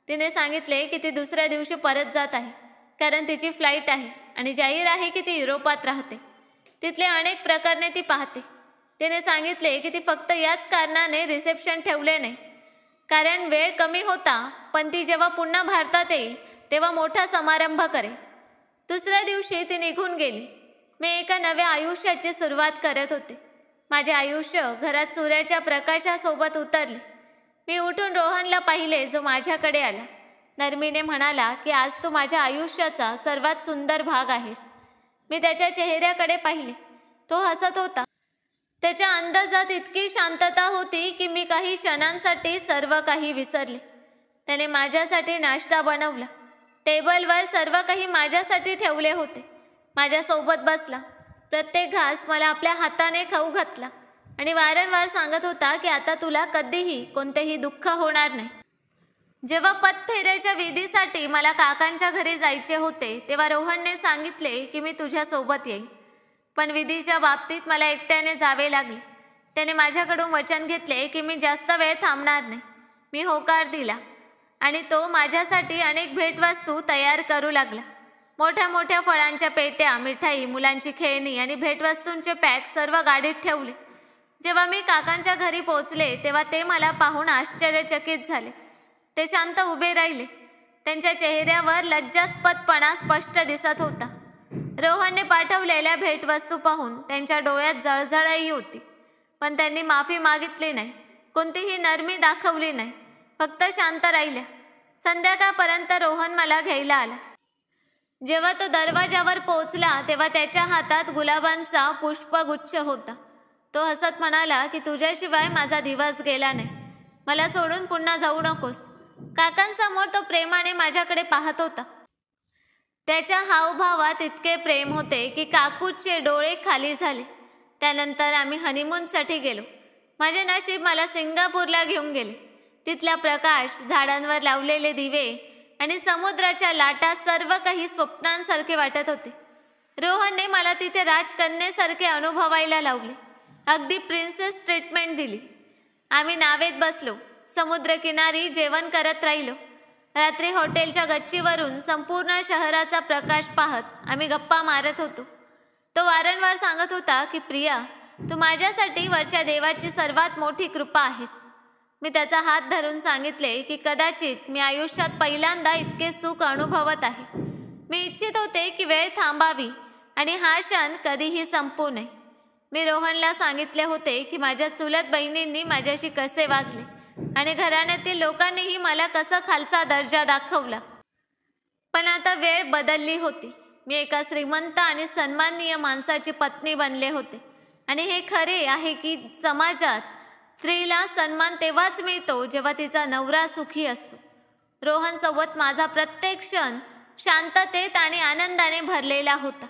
A: तिने सांगितले की ती दुसऱ्या दिवशी परत जात आहे, कारण तिची फ्लाईट आहे आणि जाहीर आहे की ती युरोपात राहते. तिथले अनेक प्रकरणे ती पाहते. तिने सांगितले की ती फक्त याच कारणाने रिसेप्शन ठेवले नाही, कारण वेळ कमी होता, पण ती जेव्हा पुन्हा भारतात येईल तेव्हा मोठा समारंभ करेल. दुसऱ्या दिवशी ती निघून गेली. मी एका नव्या आयुष्याची सुरुवात करत होते. माझे आयुष्य घरात सूर्याच्या प्रकाशासोबत उतरले. मी उठून रोहनला पाहिले, जो माझ्याकडे आला. नर्मीने म्हणाला की आज तू माझ्या आयुष्याचा सर्वात सुंदर भाग आहेस. मी त्याच्या चेहऱ्याकडे पाहिले. तो हसत होता. त्याच्या अंदाजात इतकी शांतता होती की मी काही क्षणांसाठी सर्व काही विसरले. त्याने माझ्यासाठी नाश्ता बनवला. टेबलवर सर्व काही माझ्यासाठी ठेवले होते. माझ्यासोबत बसला. प्रत्येक घास मला आपल्या हाताने खाऊ घातला आणि वारंवार सांगत होता की आता तुला कधीही कोणतेही दुःख होणार नाही. जेव्हा पतफेऱ्याच्या विधीसाठी मला काकांच्या घरी जायचे होते तेव्हा रोहनने सांगितले की मी तुझ्यासोबत येईन, पण विधीच्या बाबतीत मला एकट्याने जावे लागले. त्याने माझ्याकडून वचन घेतले की मी जास्त वेळ थांबणार नाही. मी होकार दिला आणि तो माझ्यासाठी अनेक भेटवस्तू तयार करू लागला. मोठ्या मोठ्या फळांच्या पेट्या, मिठाई, मुलांची खेळणी आणि भेटवस्तूंचे पॅक सर्व गाडीत ठेवले. जेव्हा मी काकांच्या घरी पोहोचले तेव्हा ते मला पाहून आश्चर्यचकित झाले. ते शांत उभे राहिले. त्यांच्या चेहऱ्यावर लज्जास्पदपणा स्पष्ट दिसत होता. रोहनने पाठवलेल्या भेटवस्तू पाहून त्यांच्या डोळ्यात जळजळही होती, पण त्यांनी माफी मागितली नाही. कोणतीही नरमी दाखवली नाही. फक्त शांत राहिल्या. संध्याकाळपर्यंत रोहन मला घ्यायला आला. जेव्हा तो दरवाजावर पोहोचला तेव्हा त्याच्या हातात गुलाबांचा पुष्पगुच्छ होता. तो हसत म्हणाला की तुझ्याशिवाय माझा दिवस गेला नाही. मला सोडून पुन्हा जाऊ नकोस. काकांसमोर तो प्रेमाने माझ्याकडे पाहत होता. त्याच्या हावभावात इतके प्रेम होते की काकूचे डोळे खाली झाले. त्यानंतर आम्ही हनीमूनसाठी गेलो. माझे नशीब मला सिंगापूरला घेऊन गेले. तिथला प्रकाश, झाडांवर लावलेले दिवे आणि समुद्राच्या लाटा सर्व काही स्वप्नांसारखे वाटत होते. रोहनने मला तिथे राजकन्येसारखे अनुभवायला लावले. अगदी प्रिन्सेस ट्रीटमेंट दिली. आम्ही नावेत बसलो. समुद्रकिनारी जेवण करत राहिलो. रात्री हॉटेलच्या गच्चीवरून संपूर्ण शहराचा प्रकाश पाहत आम्ही गप्पा मारत होतो. तो वारंवार सांगत होता की प्रिया, तू माझ्यासाठी वरच्या देवाची सर्वात मोठी कृपा आहेस. मी त्याचा हात धरून सांगितले की कदाचित मी आयुष्यात पहिल्यांदा इतके सुख अनुभवत आहे. मी इच्छित होते की वेळ थांबावी आणि हा क्षण कधीही संपू नये. मी रोहनला सांगितले होते की माझ्या चुलत बहिणींनी माझ्याशी कसे वागले आणि घराण्यातील लोकांनीही मला कसा खालचा दर्जा दाखवला. पण आता वेळ बदलली होती. मी एका श्रीमंत आणि सन्माननीय माणसाची पत्नी बनले होते आणि हे खरे आहे की समाजात स्त्रीला सन्मान तेव्हाच मिळतो जेव्हा तिचा नवरा सुखी असतो. रोहनसोबत माझा प्रत्येक क्षण शांततेत आणि आनंदाने भरलेला होता.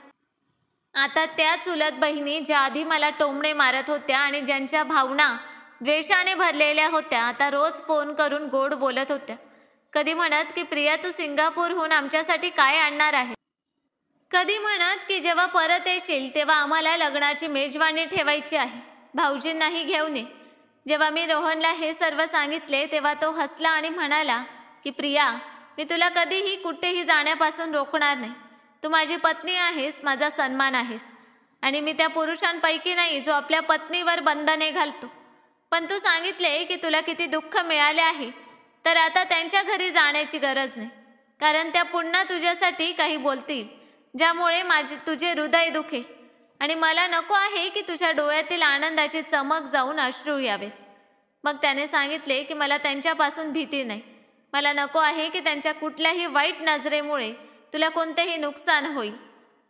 A: आता त्या चुलत बहिणी ज्या आधी मला टोमणे मारत होत्या आणि ज्यांच्या भावना द्वेषाने भरलेल्या होत्या, आता रोज फोन करून गोड बोलत होत्या. कधी म्हणत की प्रिया, तू सिंगापूरहून आमच्यासाठी काय आणणार आहे. कधी म्हणत की जेव्हा परत येशील तेव्हा आम्हाला लग्नाची मेजवानी ठेवायची आहे, भाऊजींनाही घेऊन ये. जेव्हा मी रोहनला हे सर्व सांगितले तेव्हा तो हसला आणि म्हणाला की प्रिया, मी तुला कधीही कुठेही जाण्यापासून रोखणार नाही. तू माझी पत्नी आहेस, माझा सन्मान आहेस आणि मी त्या पुरुषांपैकी नाही जो आपल्या पत्नीवर बंधने घालतो. पण तू सांगितले की तुला किती दुःख मिळाले आहे, तर आता त्यांच्या घरी जाण्याची गरज नाही, कारण त्या पुन्हा तुझ्यासाठी काही बोलतील ज्यामुळे तुझे हृदय दुखेल आणि मला नको आहे की तुझ्या डोळ्यातील आनंदाची चमक जाऊन अश्रू यावेत. मग त्याने सांगितले की मला त्यांच्यापासून भीती नाही. मला नको आहे की त्यांच्या कुठल्याही वाईट नजरेमुळे तुला कोणतेही नुकसान होईल,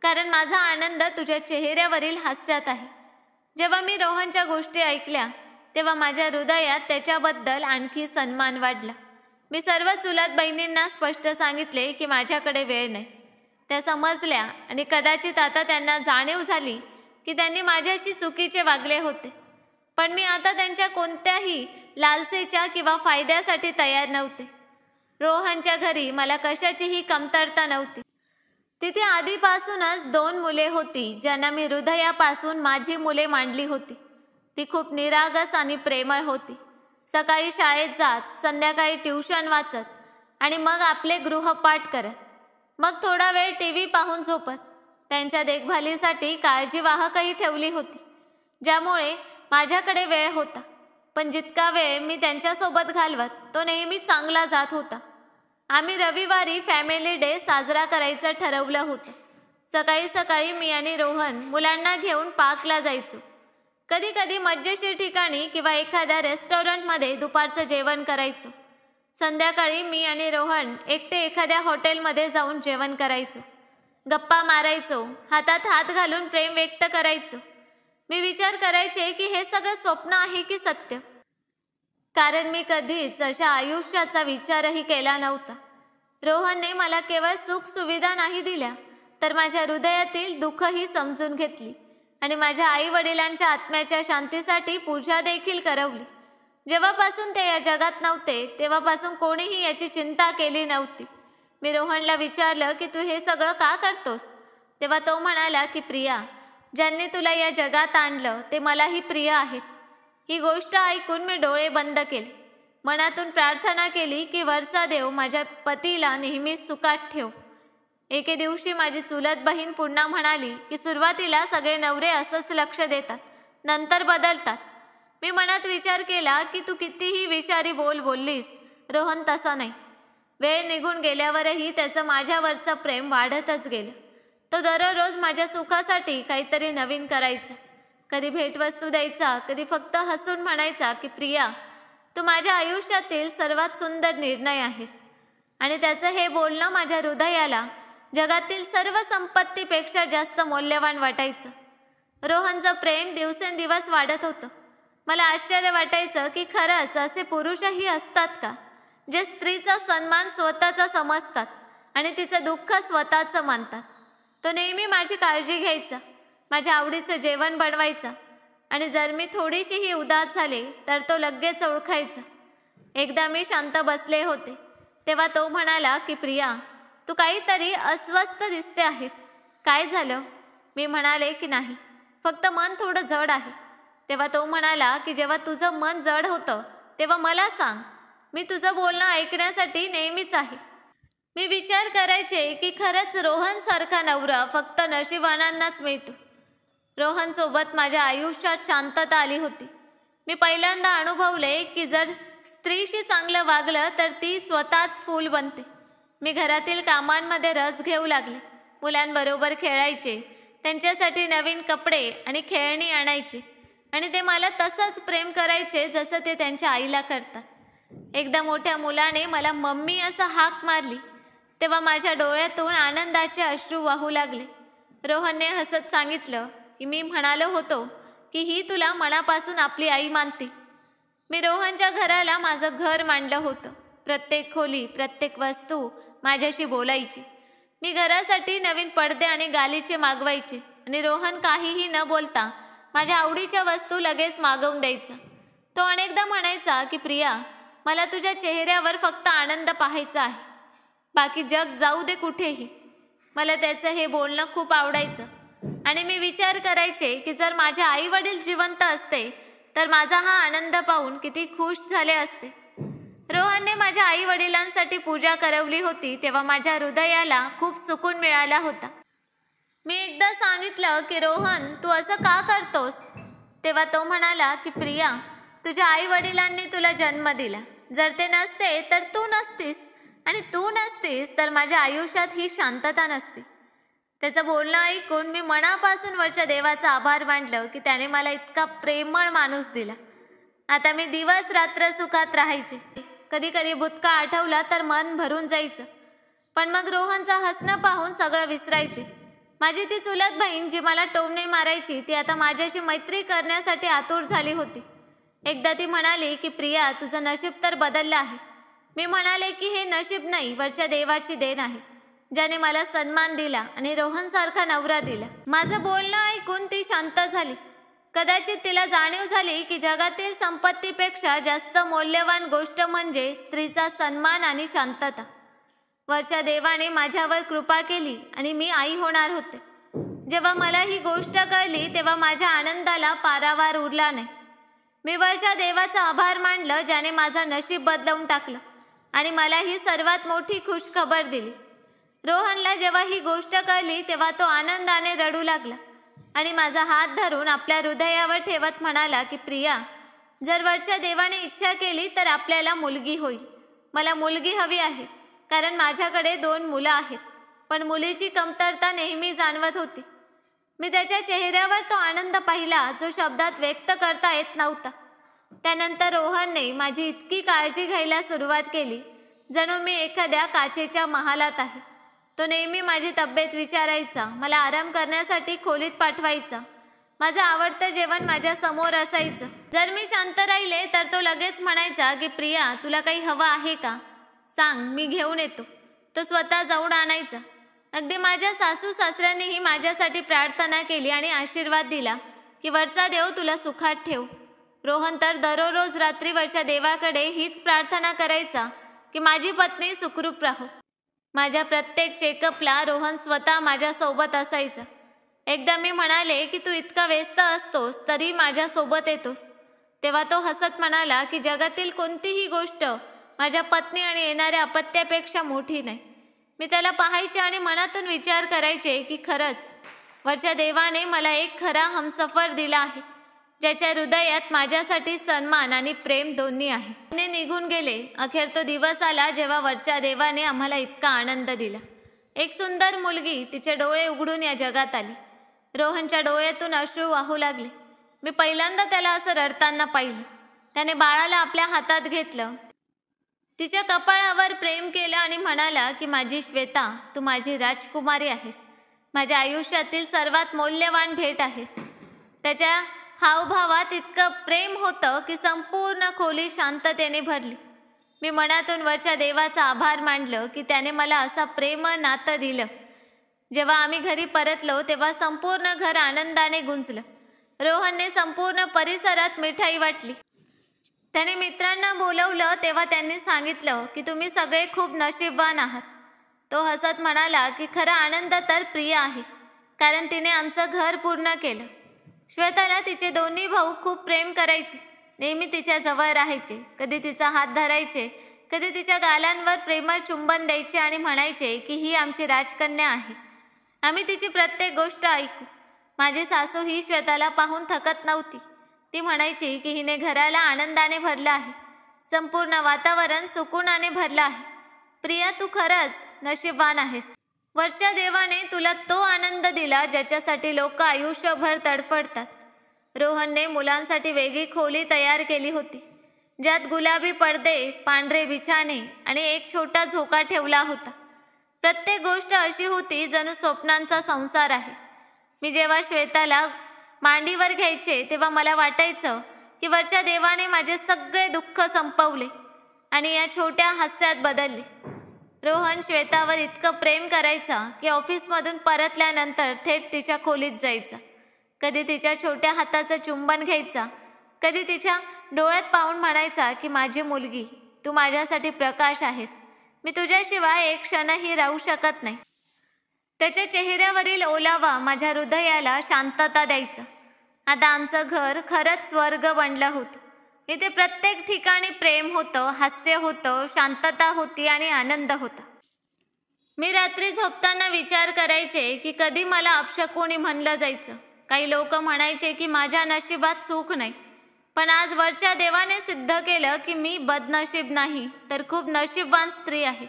A: कारण माझा आनंद तुझ्या चेहऱ्यावरील हास्यात आहे. जेव्हा मी रोहनच्या गोष्टी ऐकल्या तेव्हा माझ्या हृदयात त्याच्याबद्दल आणखी सन्मान वाढला. मी सर्व चुलत बहिणींना स्पष्ट सांगितले की माझ्याकडे वेळ नाही. त्या समजल्या आणि कदाचित आता त्यांना जाणीव झाली की त्यांनी माझ्याशी चुकीचे वागले होते. पण मी आता त्यांच्या कोणत्याही लालसेच्या किंवा फायद्यासाठी तयार नव्हते. रोहनच्या घरी मला कशाचीही कमतरता नव्हती. तिथे आधीपासूनच 2 मुले होती ज्यांना मी हृदयापासून माझी मुले मांडली होती. ती खूप निरागस आणि प्रेमळ होती. सकाळी शाळेत जात, संध्याकाळी ट्युशन वाचत आणि मग आपले गृहपाठ करत, मग थोडा वेळ TV पाहून झोपत. त्यांच्या देखभालीसाठी काळजीवाहकही ठेवली होती, ज्यामुळे माझ्याकडे वेळ होता. पण जितका वेळ मी त्यांच्यासोबत घालवत तो नेहमी चांगला जात होता. आम्ही रविवारी फॅमिली डे साजरा करायचं ठरवलं होतं. सकाळी सकाळी मी आणि रोहन मुलांना घेऊन पार्कला जायचो. कधी कधी मजेशीर ठिकाणी किंवा एखाद्या रेस्टॉरंटमध्ये दुपारचं जेवण करायचो. संध्याकाळी मी आणि रोहन एकटे एखाद्या हॉटेलमध्ये जाऊन जेवण करायचो. गप्पा मारायचो, हातात हात घालून प्रेम व्यक्त करायचो. मी विचार करायचे की हे सगळं स्वप्न आहे की सत्य, कारण मी कधीच अशा आयुष्याचा विचारही केला नव्हता. रोहनने मला केवळ सुख सुविधा नाही दिल्या, तर माझ्या हृदयातील दुःखही समजून घेतली आणि माझ्या आई वडिलांच्या आत्म्याच्या शांतीसाठी पूजा देखील करवली. जेव्हापासून ते या जगात नव्हते तेव्हापासून कोणीही याची चिंता केली नव्हती. मी रोहनला विचारलं की तू हे सगळं का करतोस. तेव्हा तो म्हणाला की प्रिया, ज्यांनी तुला या जगात आणलं ते मलाही प्रिय आहेत. ही गोष्ट ऐकून मी डोळे बंद केले. मनातून प्रार्थना केली की वरचा देव माझ्या पतीला नेहमीच सुखात ठेव. एके दिवशी माझी चुलत बहीण पुन्हा म्हणाली की सुरुवातीला सगळे नवरे असंच लक्ष देतात, नंतर बदलतात. मी मनात विचार केला की तू कितीही विषारी बोललीस, रोहन तसा नाही. वेळ निघून गेल्यावरही त्याचं माझ्यावरचं प्रेम वाढतच गेलं. तो दररोज माझ्या सुखासाठी काहीतरी नवीन करायचा. कधी भेटवस्तू द्यायचा, कधी फक्त हसून म्हणायचा की प्रिया, तू माझ्या आयुष्यातील सर्वात सुंदर निर्णय आहेस. आणि त्याचं हे बोलणं माझ्या हृदयाला जगातील सर्व संपत्तीपेक्षा जास्त मौल्यवान वाटायचं. रोहनचं प्रेम दिवसेंदिवस वाढत होतं. मला आश्चर्य वाटायचं की खरंच असे पुरुषही असतात का, जे स्त्रीचा सन्मान स्वतःचा समजतात आणि तिचं दुःख स्वतःचं मानतात. तो नेहमी माझी काळजी घ्यायचा, माझ्या आवडीचं जेवण बनवायचा आणि जर मी थोडीशीही उदास झाले तर तो लगेच ओळखायचा. एकदा मी शांत बसले होते तेव्हा तो म्हणाला की प्रिया, तू काहीतरी अस्वस्थ दिसते आहेस, काय झालं. मी म्हणाले की नाही, फक्त मन थोडं जड आहे. तेव्हा तो म्हणाला की जेव्हा तुझं मन जड होतं तेव्हा मला सांग, मी तुझं बोलणं ऐकण्यासाठी नेहमीच आहे. मी विचार करायचे की खरंच रोहनसारखा नवरा फक्त नशिबानांनाच मिळतो. रोहनसोबत माझ्या आयुष्यात शांतता आली होती. मी पहिल्यांदा अनुभवले की जर स्त्रीशी चांगलं वागलं तर ती स्वतःच फूल बनते. मी घरातील कामांमध्ये रस घेऊ लागले, मुलांबरोबर खेळायचे, त्यांच्यासाठी नवीन कपडे आणि खेळणी आणायची आणि ते मला तसंच प्रेम करायचे जसं ते त्यांच्या आईला करतात. एकदा मोठ्या मुलाने मला मम्मी असं हाक मारली तेव्हा माझ्या डोळ्यातून आनंदाचे अश्रू वाहू लागले. रोहनने हसत सांगितलं की मी म्हणालो होतो की ही तुला मनापासून आपली आई मानते. मी रोहनच्या घराला माझं घर मांडलं होतं. प्रत्येक खोली, प्रत्येक वस्तू माझ्याशी बोलायची. मी घरासाठी नवीन पडदे आणि गालिचे मागवायचे आणि रोहन काहीही न बोलता माझ्या आवडीच्या वस्तू लगेच मागवून द्यायचा. तो अनेकदा म्हणायचा की प्रिया, मला तुझ्या चेहऱ्यावर फक्त आनंद पाहायचा आहे, बाकी जग जाऊ दे कुठेही. मला त्याचं हे बोलणं खूप आवडायचं आणि मी विचार करायचे की जर माझे आई वडील जिवंत असते तर माझा हा आनंद पाहून किती खुश झाले असते. रोहनने माझ्या आई वडिलांसाठी पूजा करवली होती तेव्हा माझ्या हृदयाला खूप सुकून मिळाला होता. मी एकदा सांगितलं की रोहन, तू असं का करतोस? तेव्हा तो म्हणाला की प्रिया, तुझ्या आई वडिलांनी तुला जन्म दिला. जर ते नसते तर तू नसतीस आणि तू नसतीस तर माझ्या आयुष्यात ही शांतता नसती. त्याचं बोलणं ऐकून मी मनापासून वरच्या देवाचा आभार मानलं की त्याने मला इतका प्रेमळ माणूस दिला. आता मी दिवस रात्र सुखात राहायचे. कधी कधी भूतकाळ आठवला तर मन भरून जायचं, पण मग रोहनचं हसणं पाहून सगळं विसरायचे. माझी ती चुलत बहीण जी मला टोमणे मारायची ती आता माझ्याशी मैत्री करण्यासाठी आतुर झाली होती. एकदा ती म्हणाली की प्रिया, तुझं नशीब तर बदललं आहे. मी म्हणाले की हे नशीब नाही, वरच्या देवाची देण आहे, ज्याने मला सन्मान दिला आणि रोहनसारखा नवरा दिला. माझं बोलणं ऐकून ती शांत झाली. कदाचित तिला जाणीव झाली की जगातील संपत्तीपेक्षा जास्त मौल्यवान गोष्ट म्हणजे स्त्रीचा सन्मान आणि शांतता. वरच्या देवाने माझ्यावर कृपा केली आणि मी आई होणार होते. जेव्हा मला ही गोष्ट कळली तेव्हा माझ्या आनंदाला पारावार उरला नाही. मी वरच्या देवाचा आभार मानलं ज्याने माझं नशीब बदलवून टाकलं आणि मला ही सर्वात मोठी खुशखबर दिली. रोहनला जेव्हा ही गोष्ट कळली तेव्हा तो आनंदाने रडू लागला आणि माझा हात धरून आपल्या हृदयावर ठेवत म्हणाला की प्रिया, जर वरच्या देवाने इच्छा केली तर आपल्याला मुलगी होईल. मला मुलगी हवी आहे कारण माझ्याकडे 2 मुलं आहेत, पण मुलीची कमतरता नेहमी जाणवत होती. मी त्याच्या चेहऱ्यावर तो आनंद पाहिला जो शब्दात व्यक्त करता येत नव्हता. त्यानंतर रोहनने माझी इतकी काळजी घ्यायला सुरुवात केली जणू मी एखाद्या काचेच्या महालात आहे. तो नेहमी माझी तब्येत विचारायचा, मला आराम करण्यासाठी खोलीत पाठवायचा. माझं आवडतं जेवण माझ्या समोर असायचं. जर मी शांत राहिले तर तो लगेच म्हणायचा की प्रिया, तुला काही हवं आहे का? सांग, मी घेऊन येतो. तो स्वतः जाऊन आणायचा. अगदी माझ्या सासू सासऱ्यांनीही माझ्यासाठी प्रार्थना केली आणि आशीर्वाद दिला की वरचा देव तुला सुखात ठेव. रोहन तर दररोज रात्री वरच्या देवाकडे हीच प्रार्थना करायचा की माझी पत्नी सुखरूप राहो. माझ्या प्रत्येक चेकअपला रोहन स्वतः माझ्यासोबत असायचा. एकदा मी म्हणाले की तू इतका व्यस्त असतोस तरी माझ्यासोबत येतोस. तेव्हा तो हसत म्हणाला की जगातील कोणतीही गोष्ट माझ्या पत्नी आणि येणाऱ्या अपत्यापेक्षा मोठी नाही. मी त्याला पाहायचे आणि मनातून विचार करायचे की खरंच वरच्या देवाने मला एक खरा हमसफर दिला आहे, ज्याच्या हृदयात माझ्यासाठी सन्मान आणि प्रेम दोन्ही आहे. ते निघून गेले. अखेर तो दिवस आला जेव्हा वरच्या देवाने आम्हाला इतका आनंद दिला. एक सुंदर मुलगी तिचे डोळे उघडून या जगात आली. रोहनच्या डोळ्यातून अश्रू वाहू लागले. मी पहिल्यांदा त्याला असं रडताना पाहिलं. त्याने बाळाला आपल्या हातात घेतलं, तिच्या कपाळावर प्रेम केलं आणि म्हणाला की माझी श्वेता, तू माझी राजकुमारी आहेस, माझ्या आयुष्यातील सर्वात मौल्यवान भेट आहेस. त्याच्या हावभावात इतकं प्रेम होतं की संपूर्ण खोली शांततेने भरली. मी मनातून वरच्या देवाचा आभार मानलं की त्याने मला असा प्रेम नातं दिलं. जेव्हा आम्ही घरी परतलो तेव्हा संपूर्ण घर आनंदाने गुंजलं. रोहनने संपूर्ण परिसरात मिठाई वाटली. त्याने मित्रांना बोलवलं तेव्हा त्यांनी सांगितलं की तुम्ही सगळे खूप नशीबवान आहात. तो हसत म्हणाला की खरा आनंद तर प्रिया आहे, कारण तिने आमचं घर पूर्ण केलं. श्वेताला तिचे 2 भाऊ खूप प्रेम करायचे. नेहमी तिच्या जवळ राहायचे. कधी तिचा हात धरायचे, कधी तिच्या गालांवर प्रेमळ चुंबन द्यायचे आणि म्हणायचे की ही आमची राजकन्या आहे. आम्ही तिची प्रत्येक गोष्ट ऐकू. माझी सासू ही श्वेताला पाहून थकत नव्हती. ती म्हणायची की हिने घराला आनंदाने भरलं आहे, संपूर्ण वातावरण सुकुनाने भरलं आहे. प्रिया, तू खरंच नशीबवान आहेस. वरच्या देवाने तुला तो आनंद दिला ज्याच्यासाठी लोक आयुष्यभर तडफडतात. रोहनने मुलांसाठी वेगळी खोली तयार केली होती, ज्यात गुलाबी पडदे, पांढरे बिछाणे आणि एक छोटा झोका ठेवला होता. प्रत्येक गोष्ट अशी होती जणू स्वप्नांचा संसार आहे. मी जेव्हा श्वेताला मांडीवर घ्यायचे तेव्हा मला वाटायचं की वरच्या देवाने माझे सगळे दुःख संपवले आणि या छोट्या हास्यात बदलले. रोहन श्वेतावर इतकं प्रेम करायचा की ऑफिसमधून परतल्यानंतर थेट तिच्या खोलीत जायचा. कधी तिच्या छोट्या हाताचं चुंबन घ्यायचा, कधी तिच्या डोळ्यात पाहून म्हणायचा की माझी मुलगी, तू माझ्यासाठी प्रकाश आहेस, मी तुझ्याशिवाय एक क्षणही राहू शकत नाही. त्याच्या चेहऱ्यावरील ओलावा माझ्या हृदयाला शांतता द्यायचा. आता आमचं घर खरंच स्वर्ग बनलं होतं. इथे प्रत्येक ठिकाणी प्रेम होतं, हास्य होतं, शांतता होती आणि आनंद होता. मी रात्री झोपताना विचार करायचे की कधी मला अपशकुनी म्हणलं जायचं. काही लोक म्हणायचे की माझ्या नशिबात सुख नाही, पण आज वरच्या देवाने सिद्ध केलं की मी बदनशीब नाही तर खूप नशीबवान स्त्री आहे.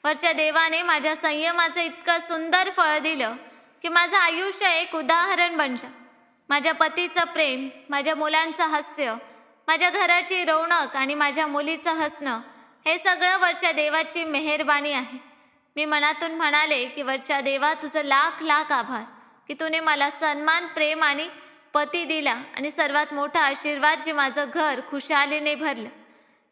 A: वरच्या देवाने माझ्या संयमाचं इतकं सुंदर फळ दिलं की माझं आयुष्य एक उदाहरण बनलं. माझ्या पतीचं प्रेम, माझ्या मुलांचं हास्य, माझ्या घराची रौनक आणि माझ्या मुलीचं हसणं, हे सगळं वरच्या देवाची मेहरबानी आहे. मी मनातून म्हणाले की वरच्या देवा, तुझं लाख लाख आभार की तूने मला सन्मान, प्रेम आणि पती दिला आणि सर्वात मोठा आशीर्वाद जे माझं घर खुशालीने भरलं.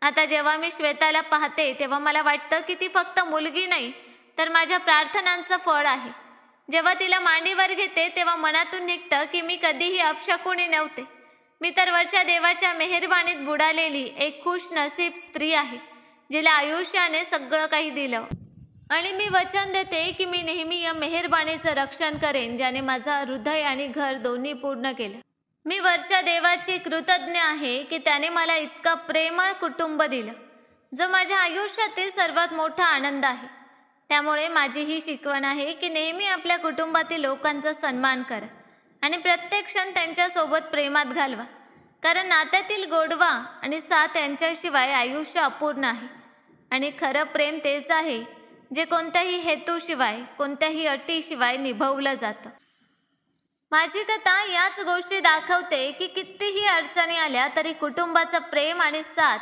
A: आता जेव्हा मी श्वेताला पाहते तेव्हा मला वाटतं की ती फक्त मुलगी नाही तर माझ्या प्रार्थनांचं फळ आहे. जेव्हा तिला मांडीवर घेते तेव्हा मनातून निघतं की मी कधीही अपशकुनी नव्हते. मी तर वरच्या देवाच्या मेहरबानीत बुडालेली एक खुश नसीब स्त्री आहे, जिला आयुष्याने सगळं काही दिलं. आणि मी वचन देते की मी नेहमी या मेहरबानीचं रक्षण करेन, ज्याने माझं हृदय आणि घर दोन्ही पूर्ण केलं. मी वरच्या देवाची कृतज्ञ आहे की त्याने मला इतकं प्रेमळ कुटुंब दिलं, जो माझ्या आयुष्यातील सर्वात मोठा आनंद आहे. त्यामुळे माझी ही शिकवण आहे की नेहमी आपल्या कुटुंबातील लोकांचा सन्मान करा आणि प्रत्येक क्षण त्यांच्यासोबत प्रेमात घालवा, कारण नात्यातील गोडवा आणि साथ यांच्याशिवाय आयुष्य अपूर्ण आहे. आणि खरं प्रेम तेच आहे जे कोणत्याही हेतूशिवाय, कोणत्याही अटीशिवाय निभवलं जातं. माझी कथा याच गोष्टी दाखवते की कितीही अडचणी आल्या तरी कुटुंबाचं प्रेम आणि साथ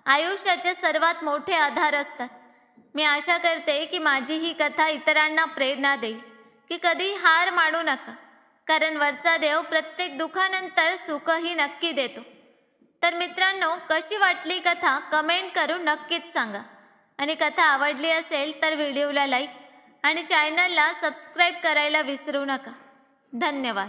A: आयुष्याचे सर्वात मोठे आधार असतात. मी आशा करते की माझी ही कथा इतरांना प्रेरणा देईल की कधी हार मानू नका, कारण वरचा देव प्रत्येक दुःखानंतर सुखही नक्की देतो. तर मित्रांनो, कशी वाटली कथा कमेंट करून नक्कीच सांगा. आणि कथा आवडली असेल तर व्हिडिओला लाईक आणि चॅनलला सबस्क्राईब करायला विसरू नका. धन्यवाद.